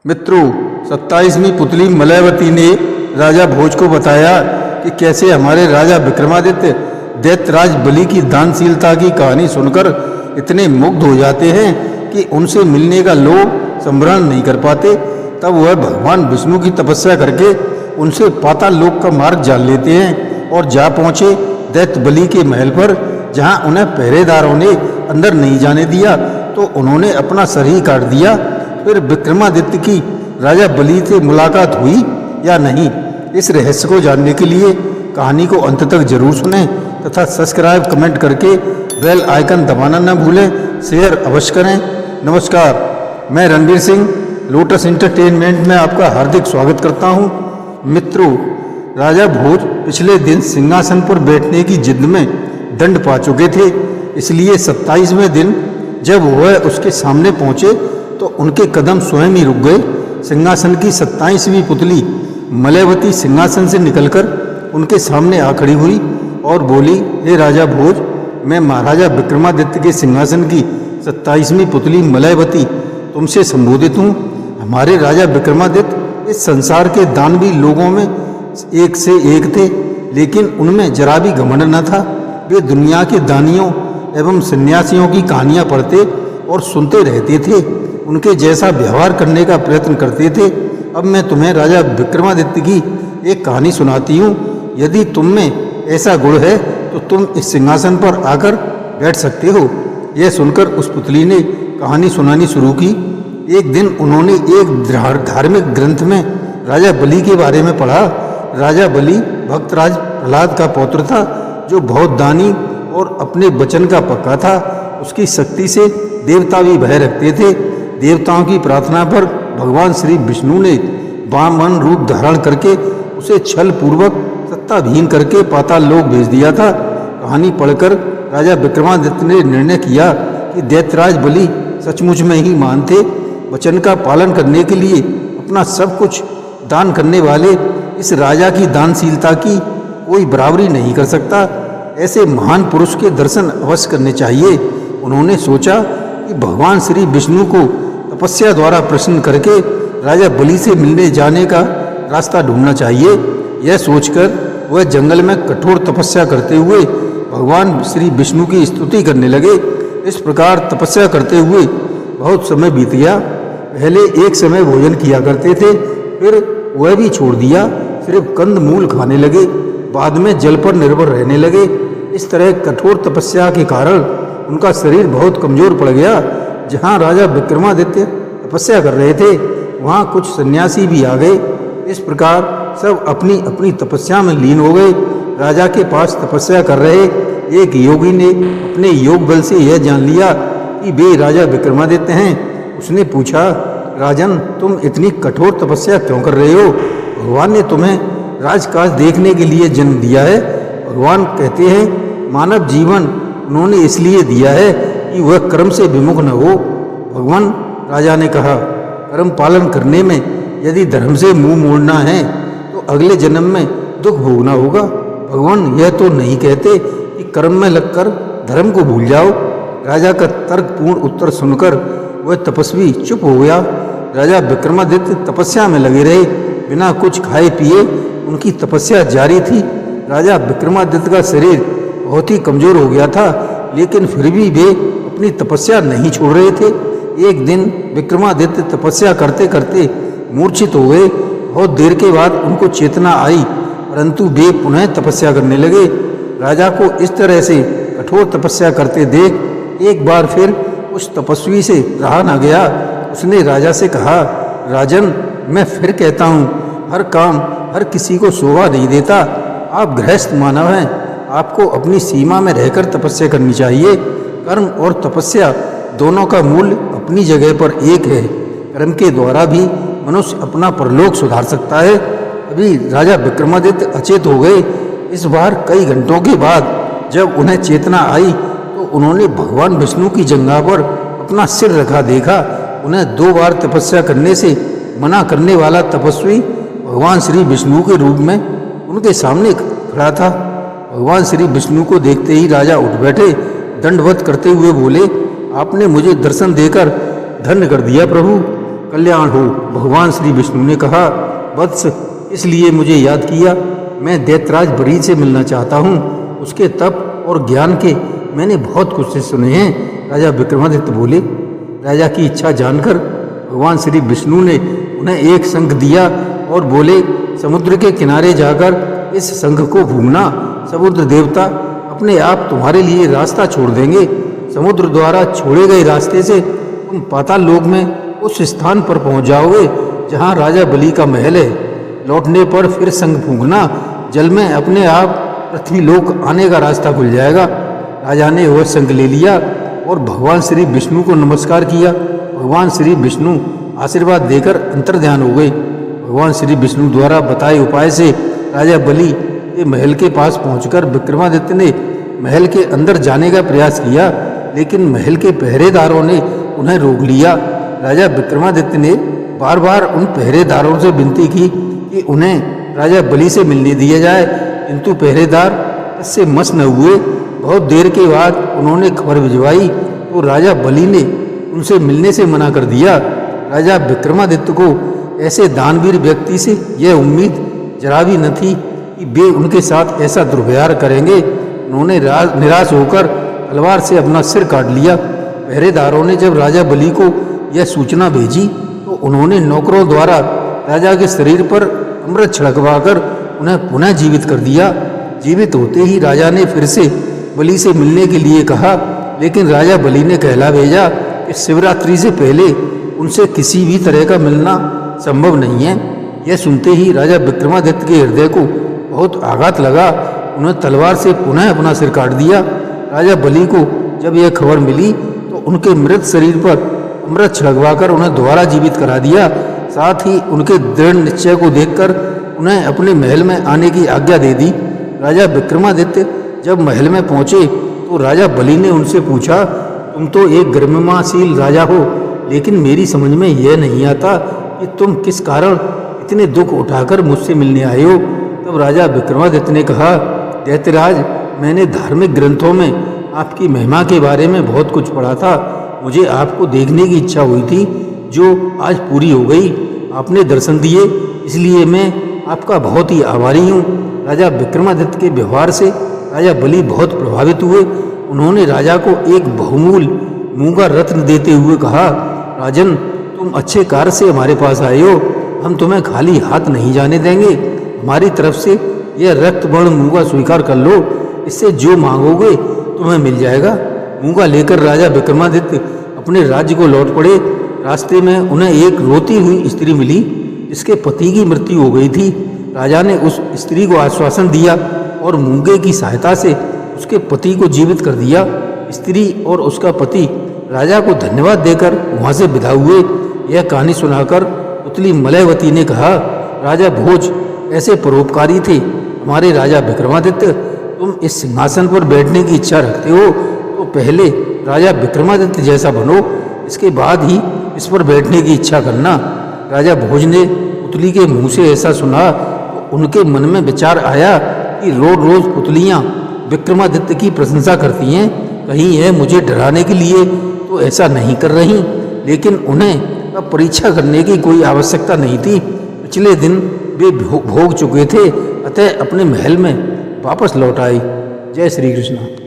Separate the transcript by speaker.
Speaker 1: मित्रों, 27वीं पुतली मलयवती ने राजा भोज को बताया कि कैसे हमारे राजा विक्रमादित्य दैत्यराज बलि की दानशीलता की कहानी सुनकर इतने मुग्ध हो जाते हैं कि उनसे मिलने का लोभ संवरण नहीं कर पाते। तब वह भगवान विष्णु की तपस्या करके उनसे पाताल लोक का मार्ग जान लेते हैं और जा पहुँचे दैत्य बलि के महल पर, जहाँ उन्हें पहरेदारों ने अंदर नहीं जाने दिया तो उन्होंने अपना सर ही काट दिया। फिर विक्रमादित्य की राजा बलि से मुलाकात हुई या नहीं, इस रहस्य को जानने के लिए कहानी को अंत तक जरूर सुनें तथा सब्सक्राइब कमेंट करके बेल आइकन दबाना न भूलें, शेयर अवश्य करें। नमस्कार, मैं रणवीर सिंह लोटस एंटरटेनमेंट में आपका हार्दिक स्वागत करता हूं। मित्रों, राजा भोज पिछले दिन सिंहासन पर बैठने की जिद में दंड पा चुके थे, इसलिए 27वें दिन जब वह उसके सामने पहुंचे तो उनके कदम स्वयं ही रुक गए। सिंहासन की 27वीं पुतली मलयवती सिंहासन से निकलकर उनके सामने आ खड़ी हुई और बोली, हे राजा भोज, मैं महाराजा विक्रमादित्य के सिंहासन की 27वीं पुतली मलयवती तुमसे संबोधित हूँ। हमारे राजा विक्रमादित्य इस संसार के दानवी लोगों में एक से एक थे, लेकिन उनमें जरा भी घमंड न था। वे दुनिया के दानियों एवं सन्यासियों की कहानियाँ पढ़ते और सुनते रहते थे, उनके जैसा व्यवहार करने का प्रयत्न करते थे। अब मैं तुम्हें राजा विक्रमादित्य की एक कहानी सुनाती हूँ। यदि तुम में ऐसा गुण है तो तुम इस सिंहासन पर आकर बैठ सकते हो। यह सुनकर उस पुतली ने कहानी सुनानी शुरू की। एक दिन उन्होंने एक धार्मिक ग्रंथ में राजा बलि के बारे में पढ़ा। राजा बलि भक्तराज प्रहलाद का पौत्र था, जो बहुत दानी और अपने वचन का पक्का था। उसकी शक्ति से देवता भी भय रखते थे। देवताओं की प्रार्थना पर भगवान श्री विष्णु ने वामन रूप धारण करके उसे छल पूर्वक सत्ताविहीन करके पाताल लोक भेज दिया था। कहानी पढ़कर राजा विक्रमादित्य ने निर्णय किया कि दैत्यराज बलि सचमुच में ही महान थे। वचन का पालन करने के लिए अपना सब कुछ दान करने वाले इस राजा की दानशीलता की कोई बराबरी नहीं कर सकता। ऐसे महान पुरुष के दर्शन अवश्य करने चाहिए। उन्होंने सोचा कि भगवान श्री विष्णु को तपस्या द्वारा प्रसन्न करके राजा बलि से मिलने जाने का रास्ता ढूंढना चाहिए। यह सोचकर वह जंगल में कठोर तपस्या करते हुए भगवान श्री विष्णु की स्तुति करने लगे। इस प्रकार तपस्या करते हुए बहुत समय बीत गया। पहले एक समय भोजन किया करते थे, फिर वह भी छोड़ दिया, सिर्फ कंद मूल खाने लगे। बाद में जल पर निर्भर रहने लगे। इस तरह कठोर तपस्या के कारण उनका शरीर बहुत कमजोर पड़ गया। जहाँ राजा विक्रमादित्य तपस्या कर रहे थे, वहाँ कुछ सन्यासी भी आ गए। इस प्रकार सब अपनी अपनी तपस्या में लीन हो गए। राजा के पास तपस्या कर रहे एक योगी ने अपने योग बल से यह जान लिया कि वे राजा विक्रमादित्य हैं। उसने पूछा, राजन, तुम इतनी कठोर तपस्या क्यों कर रहे हो? भगवान ने तुम्हें राजकाज देखने के लिए जन्म दिया है। भगवान कहते हैं मानव जीवन उन्होंने इसलिए दिया है कि वह कर्म से विमुख न हो। भगवान, राजा ने कहा, कर्म पालन करने में यदि धर्म से मुंह मोड़ना है तो अगले जन्म में दुख भोगना होगा। भगवान यह तो नहीं कहते कि कर्म में लगकर धर्म को भूल जाओ। राजा का तर्कपूर्ण उत्तर सुनकर वह तपस्वी चुप हो गया। राजा विक्रमादित्य तपस्या में लगे रहे। बिना कुछ खाए पिए उनकी तपस्या जारी थी। राजा विक्रमादित्य का शरीर बहुत ही कमजोर हो गया था, लेकिन फिर भी वे अपनी तपस्या नहीं छोड़ रहे थे। एक दिन विक्रमादित्य तपस्या करते करते मूर्छित हो गए। बहुत देर के बाद उनको चेतना आई, परंतु वे पुनः तपस्या करने लगे। राजा को इस तरह से कठोर तपस्या करते देख एक बार फिर उस तपस्वी से रहा न गया। उसने राजा से कहा, राजन, मैं फिर कहता हूँ, हर काम हर किसी को शोभा नहीं देता। आप गृहस्थ मानव हैं, आपको अपनी सीमा में रहकर तपस्या करनी चाहिए। कर्म और तपस्या दोनों का मूल्य अपनी जगह पर एक है। कर्म के द्वारा भी मनुष्य अपना परलोक सुधार सकता है। अभी राजा विक्रमादित्य अचेत हो गए। इस बार कई घंटों के बाद जब उन्हें चेतना आई तो उन्होंने भगवान विष्णु की जंघा पर अपना सिर रखा देखा। उन्हें 2 बार तपस्या करने से मना करने वाला तपस्वी भगवान श्री विष्णु के रूप में उनके सामने खड़ा था। भगवान श्री विष्णु को देखते ही राजा उठ बैठे। दंडवत करते हुए बोले, आपने मुझे दर्शन देकर धन्य कर दिया प्रभु। कल्याण हो। भगवान श्री विष्णु ने कहा, वत्स, इसलिए मुझे याद किया। मैं दैत्यराज बलि से मिलना चाहता हूँ। उसके तप और ज्ञान के मैंने बहुत कुछ से सुने हैं। राजा विक्रमादित्य बोले। राजा की इच्छा जानकर भगवान श्री विष्णु ने उन्हें एक शंख दिया और बोले, समुद्र के किनारे जाकर इस शंख को फूंकना। समुद्र देवता अपने आप तुम्हारे लिए रास्ता छोड़ देंगे। समुद्र द्वारा छोड़े गए रास्ते से तुम पाताल लोक में उस स्थान पर पहुंच जाओगे जहां राजा बलि का महल है। लौटने पर फिर शंख फूंकना, जल में अपने आप पृथ्वी लोक आने का रास्ता खुल जाएगा। राजा ने वह शंख ले लिया और भगवान श्री विष्णु को नमस्कार किया। भगवान श्री विष्णु आशीर्वाद देकर अंतर्ध्यान हो गए। भगवान श्री विष्णु द्वारा बताए उपाय से राजा बलि के महल के पास पहुंचकर विक्रमादित्य ने महल के अंदर जाने का प्रयास किया, लेकिन महल के पहरेदारों ने उन्हें रोक लिया। राजा विक्रमादित्य ने बार बार उन पहरेदारों से विनती की कि उन्हें राजा बलि से मिलने दिया जाए, किंतु पहरेदार इससे मस न हुए। बहुत देर के बाद उन्होंने खबर भिजवाई तो राजा बलि ने उनसे मिलने से मना कर दिया। राजा विक्रमादित्य को ऐसे दानवीर व्यक्ति से यह उम्मीद जरा भी न थी कि वे उनके साथ ऐसा दुर्व्यवहार करेंगे। उन्होंने निराश होकर तलवार से अपना सिर काट लिया। पहरेदारों ने जब राजा बलि को यह सूचना भेजी तो उन्होंने नौकरों द्वारा राजा के शरीर पर अमृत छिड़कवाकर उन्हें पुनः जीवित कर दिया। जीवित होते ही राजा ने फिर से बलि से मिलने के लिए कहा, लेकिन राजा बलि ने कहला भेजा कि शिवरात्रि से पहले उनसे किसी भी तरह का मिलना संभव नहीं है। यह सुनते ही राजा विक्रमादित्य के हृदय को बहुत आघात लगा। उन्हें तलवार से पुनः अपना सिर काट दिया। राजा बलि को जब यह खबर मिली तो उनके मृत शरीर पर अमृत छिड़कवाकर उन्हें दोबारा जीवित करा दिया। साथ ही उनके दृढ़ निश्चय को देखकर उन्हें अपने महल में आने की आज्ञा दे दी। राजा विक्रमादित्य जब महल में पहुंचे तो राजा बलि ने उनसे पूछा, तुम तो एक गर्ममाशील राजा हो, लेकिन मेरी समझ में यह नहीं आता कि तुम किस कारण इतने दुख उठाकर मुझसे मिलने आए हो। तब राजा विक्रमादित्य ने कहा, दैत्यराज, मैंने धार्मिक ग्रंथों में आपकी महिमा के बारे में बहुत कुछ पढ़ा था। मुझे आपको देखने की इच्छा हुई थी, जो आज पूरी हो गई। आपने दर्शन दिए, इसलिए मैं आपका बहुत ही आभारी हूँ। राजा विक्रमादित्य के व्यवहार से राजा बलि बहुत प्रभावित हुए। उन्होंने राजा को एक बहुमूल्य मूंगा रत्न देते हुए कहा, राजन, तुम अच्छे कार्य से हमारे पास आए हो। हम तुम्हें खाली हाथ नहीं जाने देंगे। हमारी तरफ से यह रक्तवर्ण मूंगा स्वीकार कर लो। इससे जो मांगोगे तुम्हें मिल जाएगा। मूंगा लेकर राजा विक्रमादित्य अपने राज्य को लौट पड़े। रास्ते में उन्हें एक रोती हुई स्त्री मिली जिसके पति की मृत्यु हो गई थी। राजा ने उस स्त्री को आश्वासन दिया और मूंगे की सहायता से उसके पति को जीवित कर दिया। स्त्री और उसका पति राजा को धन्यवाद देकर वहां से विदा हुए। यह कहानी सुनाकर पुतली मलयवती ने कहा, राजा भोज ऐसे परोपकारी थे। हमारे राजा विक्रमादित्य, तुम इस सिंहासन पर बैठने की इच्छा रखते हो तो पहले राजा विक्रमादित्य जैसा बनो, इसके बाद ही इस पर बैठने की इच्छा करना। राजा भोज ने पुतली के मुंह से ऐसा सुना तो उनके मन में विचार आया कि रोज रोज पुतलियां विक्रमादित्य की प्रशंसा करती हैं, कहीं यह मुझे डराने के लिए तो ऐसा नहीं कर रही। लेकिन उन्हें अब परीक्षा करने की कोई आवश्यकता नहीं थी। पिछले दिन वे भोग चुके थे, अतः अपने महल में वापस लौट आई। जय श्री कृष्ण।